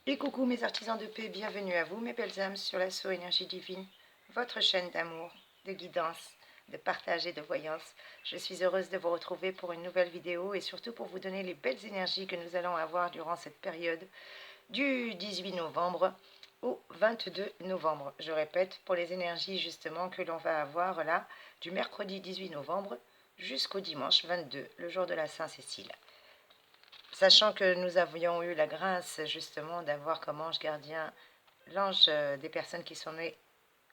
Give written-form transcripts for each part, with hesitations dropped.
Et coucou mes artisans de paix, bienvenue à vous mes belles âmes sur l'assaut énergie divine, votre chaîne d'amour, de guidance, de partage et de voyance. Je suis heureuse de vous retrouver pour une nouvelle vidéo et surtout pour vous donner les belles énergies que nous allons avoir durant cette période du 18 novembre au 22 novembre. Je répète, pour les énergies justement que l'on va avoir là, du mercredi 18 novembre jusqu'au dimanche 22, le jour de la Saint-Cécile. Sachant que nous avions eu la grâce justement d'avoir comme ange gardien l'ange des personnes qui sont nées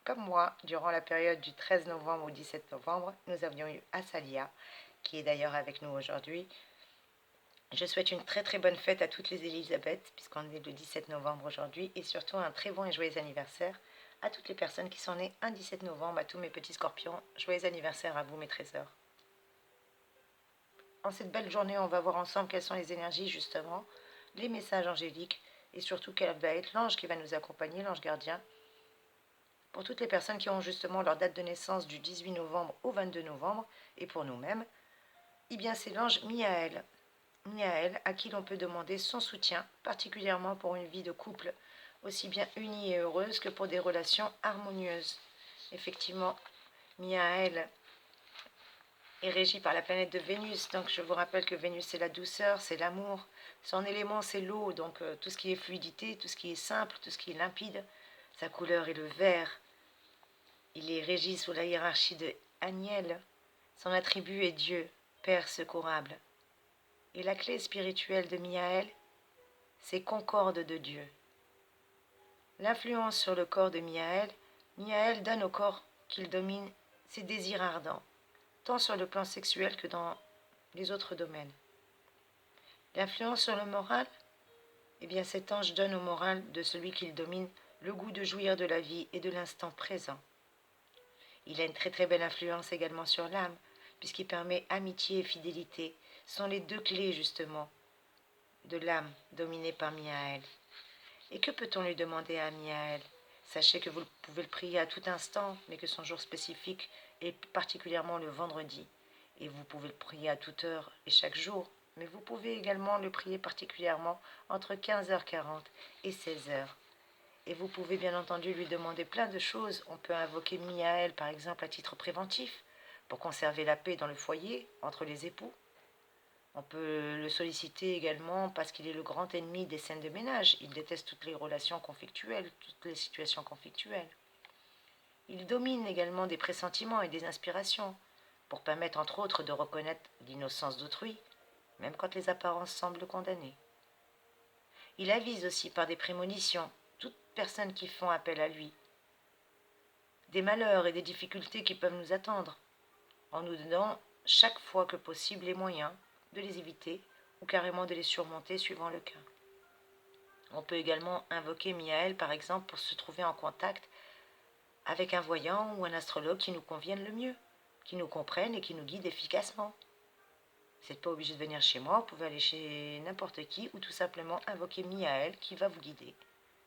comme moi durant la période du 13 novembre au 17 novembre, nous avions eu Asalia, qui est d'ailleurs avec nous aujourd'hui. Je souhaite une très très bonne fête à toutes les Élisabeth, puisqu'on est le 17 novembre aujourd'hui, et surtout un très bon et joyeux anniversaire à toutes les personnes qui sont nées un 17 novembre, à tous mes petits scorpions. Joyeux anniversaire à vous mes trésors. En cette belle journée, on va voir ensemble quelles sont les énergies justement, les messages angéliques et surtout quel va être l'ange qui va nous accompagner, l'ange gardien. Pour toutes les personnes qui ont justement leur date de naissance du 18 novembre au 22 novembre et pour nous-mêmes, eh bien c'est l'ange Miaël. Miaël à qui l'on peut demander son soutien, particulièrement pour une vie de couple aussi bien unie et heureuse que pour des relations harmonieuses. Effectivement, Miaël est régi par la planète de Vénus. Donc je vous rappelle que Vénus c'est la douceur, c'est l'amour. Son élément c'est l'eau, donc tout ce qui est fluidité, tout ce qui est simple, tout ce qui est limpide. Sa couleur est le vert. Il est régi sous la hiérarchie de Aniel. Son attribut est Dieu, Père secourable. Et la clé spirituelle de Miaël, c'est concorde de Dieu. L'influence sur le corps de Miaël, Miaël donne au corps qu'il domine ses désirs ardents, tant sur le plan sexuel que dans les autres domaines. L'influence sur le moral, eh bien cet ange donne au moral de celui qu'il domine le goût de jouir de la vie et de l'instant présent. Il a une très très belle influence également sur l'âme, puisqu'il permet amitié et fidélité, sont les deux clés justement de l'âme dominée par Miaël. Et que peut-on lui demander à Miaël? Sachez que vous pouvez le prier à tout instant, mais que son jour spécifique est particulièrement le vendredi. Et vous pouvez le prier à toute heure et chaque jour, mais vous pouvez également le prier particulièrement entre 15h40 et 16h. Et vous pouvez bien entendu lui demander plein de choses. On peut invoquer Miaël par exemple à titre préventif, pour conserver la paix dans le foyer, entre les époux. On peut le solliciter également parce qu'il est le grand ennemi des scènes de ménage. Il déteste toutes les relations conflictuelles, toutes les situations conflictuelles. Il domine également des pressentiments et des inspirations, pour permettre entre autres de reconnaître l'innocence d'autrui, même quand les apparences semblent condamner. Il avise aussi par des prémonitions toutes personnes qui font appel à lui, des malheurs et des difficultés qui peuvent nous attendre, en nous donnant chaque fois que possible les moyens de les éviter ou carrément de les surmonter suivant le cas. On peut également invoquer Miaël par exemple pour se trouver en contact avec un voyant ou un astrologue qui nous convienne le mieux, qui nous comprenne et qui nous guide efficacement. Vous n'êtes pas obligé de venir chez moi, vous pouvez aller chez n'importe qui ou tout simplement invoquer Miaël qui va vous guider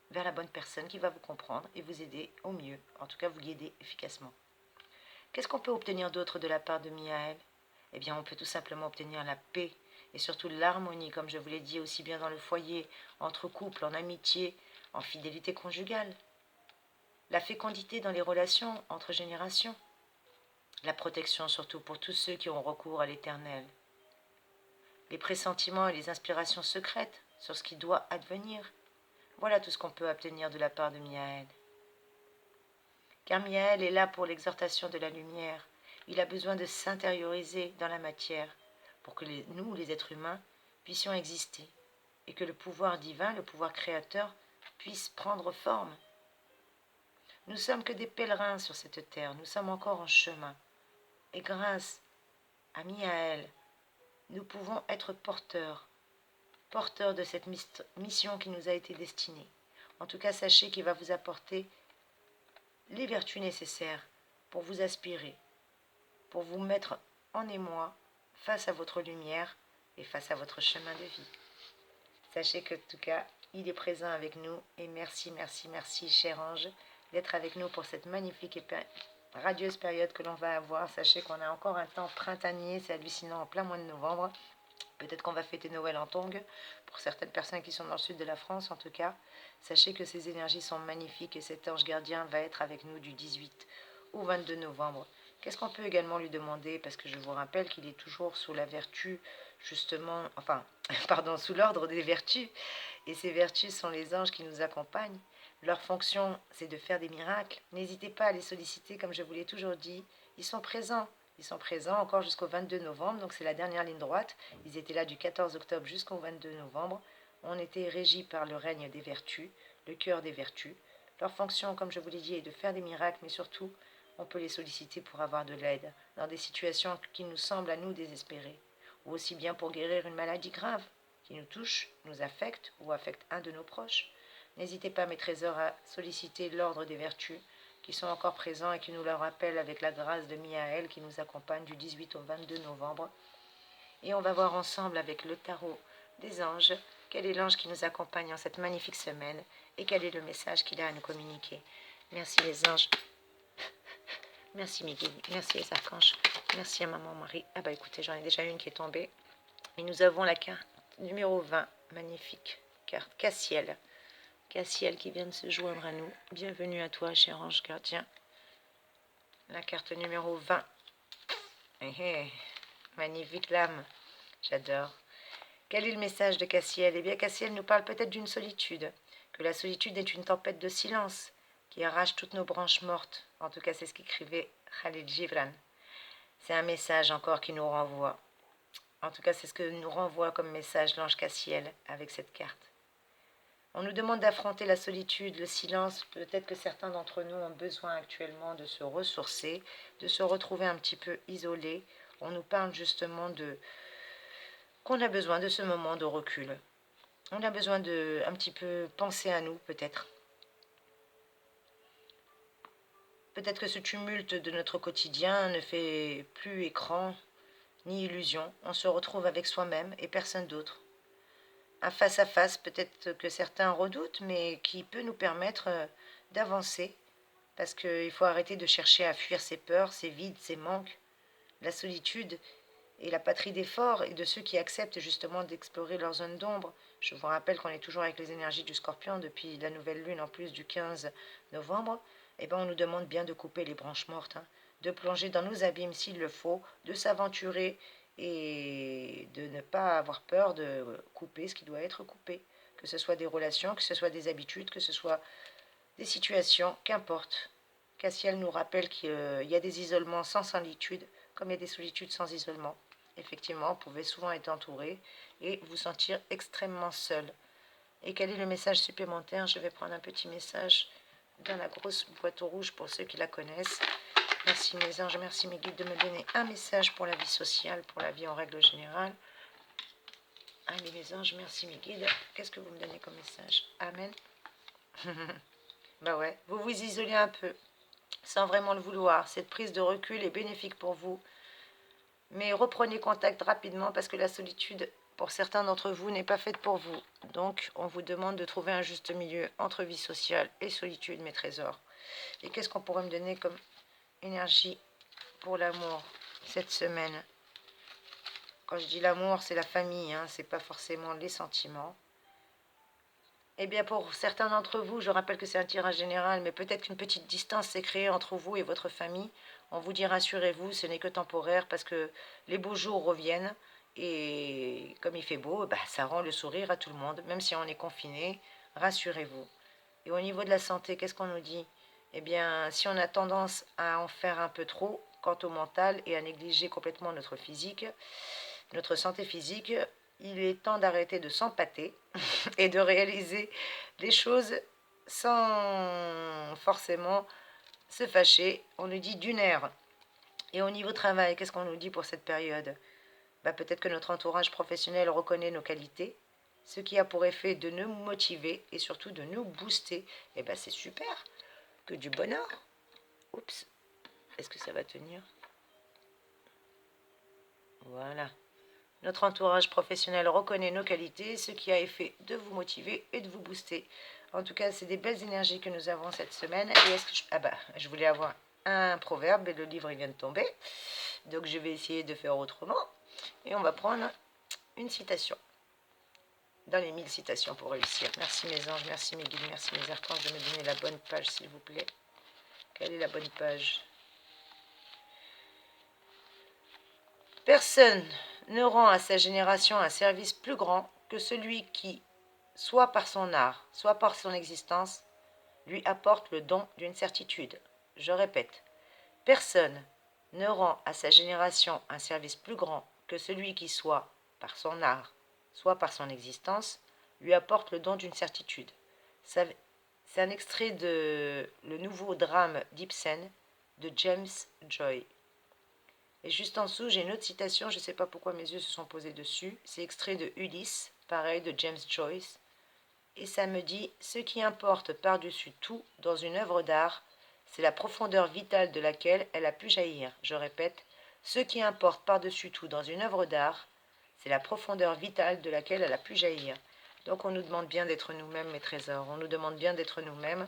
vers la bonne personne qui va vous comprendre et vous aider au mieux, en tout cas vous guider efficacement. Qu'est-ce qu'on peut obtenir d'autre de la part de Miaël? Eh bien, on peut tout simplement obtenir la paix et surtout l'harmonie, comme je vous l'ai dit, aussi bien dans le foyer, entre couples, en amitié, en fidélité conjugale. La fécondité dans les relations entre générations. La protection surtout pour tous ceux qui ont recours à l'Éternel. Les pressentiments et les inspirations secrètes sur ce qui doit advenir. Voilà tout ce qu'on peut obtenir de la part de Miaël. Car Miaël est là pour l'exhortation de la lumière. Il a besoin de s'intérioriser dans la matière pour que nous, les êtres humains, puissions exister et que le pouvoir divin, le pouvoir créateur, puisse prendre forme. Nous sommes que des pèlerins sur cette terre, nous sommes encore en chemin. Et grâce à Miaël, nous pouvons être porteurs de cette mission qui nous a été destinée. En tout cas, sachez qu'il va vous apporter les vertus nécessaires pour vous aspirer, pour vous mettre en émoi face à votre lumière et face à votre chemin de vie. Sachez que, en tout cas, il est présent avec nous et merci, merci, merci, cher ange, d'être avec nous pour cette magnifique et radieuse période que l'on va avoir. Sachez qu'on a encore un temps printanier, c'est hallucinant, en plein mois de novembre. Peut-être qu'on va fêter Noël en tongue, pour certaines personnes qui sont dans le sud de la France en tout cas. Sachez que ces énergies sont magnifiques et cet ange gardien va être avec nous du 18 au 22 novembre. Qu'est-ce qu'on peut également lui demander? Parce que je vous rappelle qu'il est toujours sous la vertu, justement, enfin, pardon, sous l'ordre des vertus. Et ces vertus sont les anges qui nous accompagnent. Leur fonction, c'est de faire des miracles. N'hésitez pas à les solliciter, comme je vous l'ai toujours dit. Ils sont présents. Ils sont présents encore jusqu'au 22 novembre, donc c'est la dernière ligne droite. Ils étaient là du 14 octobre jusqu'au 22 novembre. On était régis par le règne des vertus, le cœur des vertus. Leur fonction, comme je vous l'ai dit, est de faire des miracles, mais surtout, on peut les solliciter pour avoir de l'aide dans des situations qui nous semblent à nous désespérées, ou aussi bien pour guérir une maladie grave qui nous touche, nous affecte ou affecte un de nos proches. N'hésitez pas, mes trésors, à solliciter l'ordre des vertus qui sont encore présents et qui nous le rappellent avec la grâce de Miaël qui nous accompagne du 18 au 22 novembre. Et on va voir ensemble avec le tarot des anges quel est l'ange qui nous accompagne en cette magnifique semaine et quel est le message qu'il a à nous communiquer. Merci les anges. Merci mes guides, merci les archanges, merci à maman Marie. Ah bah écoutez, j'en ai déjà une qui est tombée. Et nous avons la carte numéro 20, magnifique carte Cassiel. Cassiel qui vient de se joindre à nous. Bienvenue à toi, cher ange gardien. La carte numéro 20. Magnifique lame, j'adore. Quel est le message de Cassiel? Eh bien, Cassiel nous parle peut-être d'une solitude, que la solitude est une tempête de silence qui arrache toutes nos branches mortes. En tout cas, c'est ce qu'écrivait Khalil Gibran. C'est un message encore qui nous renvoie. En tout cas, c'est ce que nous renvoie comme message l'ange Cassiel avec cette carte. On nous demande d'affronter la solitude, le silence. Peut-être que certains d'entre nous ont besoin actuellement de se ressourcer, de se retrouver un petit peu isolés. On nous parle justement de qu'on a besoin de ce moment de recul. On a besoin de un petit peu penser à nous, peut-être. Peut-être que ce tumulte de notre quotidien ne fait plus écran ni illusion. On se retrouve avec soi-même et personne d'autre. Un face-à-face, peut-être que certains redoutent, mais qui peut nous permettre d'avancer. Parce qu'il faut arrêter de chercher à fuir ses peurs, ses vides, ses manques. La solitude est la patrie des forts et de ceux qui acceptent justement d'explorer leur zone d'ombre. Je vous rappelle qu'on est toujours avec les énergies du Scorpion depuis la nouvelle lune en plus du 15 novembre. Eh bien, on nous demande bien de couper les branches mortes, de plonger dans nos abîmes s'il le faut, de s'aventurer et de ne pas avoir peur de couper ce qui doit être coupé. Que ce soit des relations, que ce soit des habitudes, que ce soit des situations, qu'importe. Cassiel nous rappelle qu'il y a des isolements sans solitude, comme il y a des solitudes sans isolement. Effectivement, vous pouvez souvent être entouré et vous sentir extrêmement seul. Et quel est le message supplémentaire? Je vais prendre un petit message dans la grosse boîte rouge pour ceux qui la connaissent. Merci mes anges, merci mes guides de me donner un message pour la vie sociale, pour la vie en règle générale. Allez mes anges, merci mes guides. Qu'est-ce que vous me donnez comme message? Amen. Bah ouais, vous vous isolez un peu, sans vraiment le vouloir. Cette prise de recul est bénéfique pour vous. Mais reprenez contact rapidement parce que la solitude, pour certains d'entre vous, n'est pas faite pour vous. Donc, on vous demande de trouver un juste milieu entre vie sociale et solitude, mes trésors. Et qu'est-ce qu'on pourrait me donner comme énergie pour l'amour cette semaine? Quand je dis l'amour, c'est la famille, c'est pas forcément les sentiments. Eh bien, pour certains d'entre vous, je rappelle que c'est un tirage général, mais peut-être qu'une petite distance s'est créée entre vous et votre famille. On vous dit rassurez-vous, ce n'est que temporaire parce que les beaux jours reviennent et comme il fait beau, ça rend le sourire à tout le monde, même si on est confiné, rassurez-vous. Et au niveau de la santé, qu'est-ce qu'on nous dit? Eh bien, si on a tendance à en faire un peu trop quant au mental et à négliger complètement notre physique, notre santé physique, il est temps d'arrêter de s'empâter et de réaliser les choses sans forcément se fâcher. On nous dit d'une ère. Et au niveau travail, qu'est-ce qu'on nous dit pour cette période? Peut-être que notre entourage professionnel reconnaît nos qualités, ce qui a pour effet de nous motiver et surtout de nous booster. Et c'est super, que du bonheur. Oups, est-ce que ça va tenir? Voilà. Notre entourage professionnel reconnaît nos qualités, ce qui a effet de vous motiver et de vous booster. En tout cas, c'est des belles énergies que nous avons cette semaine. Et est-ce que je voulais avoir un proverbe et le livre il vient de tomber. Donc je vais essayer de faire autrement. Et on va prendre une citation. Dans les 1000 citations pour réussir. Merci mes anges, merci mes guides, merci mes archanges de me donner la bonne page, s'il vous plaît. Quelle est la bonne page? Personne ne rend à sa génération un service plus grand que celui qui, soit par son art, soit par son existence, lui apporte le don d'une certitude. Je répète, personne ne rend à sa génération un service plus grand que celui qui, soit par son art, soit par son existence, lui apporte le don d'une certitude. C'est un extrait de Le nouveau drame d'Ibsen de James Joyce. Et juste en dessous, j'ai une autre citation, je ne sais pas pourquoi mes yeux se sont posés dessus. C'est extrait de Ulysse, pareil, de James Joyce. Et ça me dit, ce qui importe par-dessus tout dans une œuvre d'art, c'est la profondeur vitale de laquelle elle a pu jaillir. Je répète, ce qui importe par-dessus tout dans une œuvre d'art, c'est la profondeur vitale de laquelle elle a pu jaillir. Donc on nous demande bien d'être nous-mêmes, mes trésors. On nous demande bien d'être nous-mêmes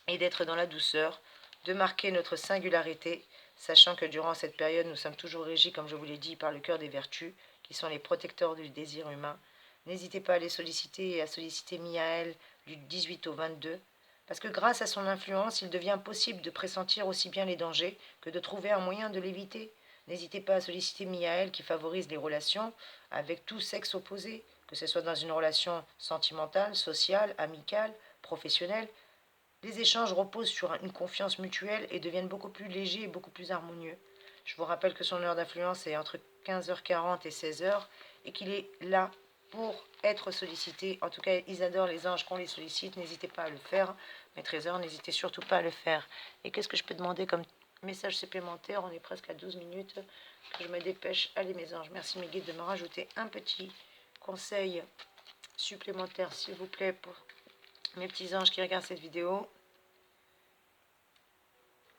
et d'être dans la douceur, de marquer notre singularité, sachant que durant cette période, nous sommes toujours régis, comme je vous l'ai dit, par le cœur des vertus, qui sont les protecteurs du désir humain. N'hésitez pas à les solliciter et à solliciter Miaël du 18 au 22, parce que grâce à son influence, il devient possible de pressentir aussi bien les dangers que de trouver un moyen de l'éviter. N'hésitez pas à solliciter Miaël qui favorise les relations avec tout sexe opposé, que ce soit dans une relation sentimentale, sociale, amicale, professionnelle. Les échanges reposent sur une confiance mutuelle et deviennent beaucoup plus légers et beaucoup plus harmonieux. Je vous rappelle que son heure d'influence est entre 15h40 et 16h et qu'il est là pour être sollicité. En tout cas, ils adorent les anges qu'on les sollicite. N'hésitez pas à le faire. Mes trésors, n'hésitez surtout pas à le faire. Et qu'est-ce que je peux demander comme message supplémentaire? On est presque à 12 minutes. Que je me dépêche. Allez mes anges, merci mes guides de me rajouter un petit conseil supplémentaire, s'il vous plaît, pour mes petits anges qui regardent cette vidéo.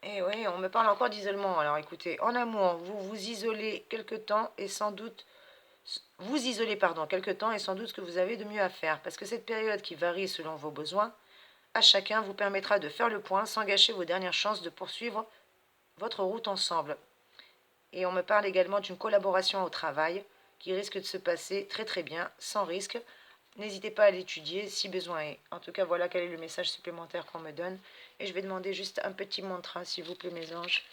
Et oui, on me parle encore d'isolement. Alors écoutez, en amour, vous vous isolez quelque temps et sans doute vous isolez quelque temps et sans doute ce que vous avez de mieux à faire, parce que cette période qui varie selon vos besoins, à chacun vous permettra de faire le point sans gâcher vos dernières chances de poursuivre votre route ensemble. Et on me parle également d'une collaboration au travail qui risque de se passer très très bien, sans risque. N'hésitez pas à l'étudier si besoin est. En tout cas, voilà quel est le message supplémentaire qu'on me donne. Et je vais demander juste un petit mantra, s'il vous plaît, mes anges.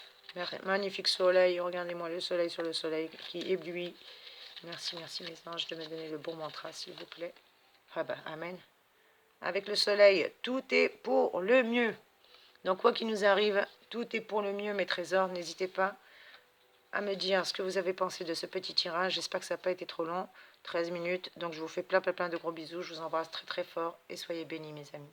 Magnifique soleil, regardez-moi le soleil sur le soleil qui éblouit. Merci, merci, mes anges, de me donner le bon mantra, s'il vous plaît. Ah bah, amen. Avec le soleil, tout est pour le mieux. Donc, quoi qu'il nous arrive, tout est pour le mieux, mes trésors. N'hésitez pas à me dire ce que vous avez pensé de ce petit tirage. J'espère que ça n'a pas été trop long. 13 minutes. Donc, je vous fais plein de gros bisous. Je vous embrasse très très fort et soyez bénis, mes amis.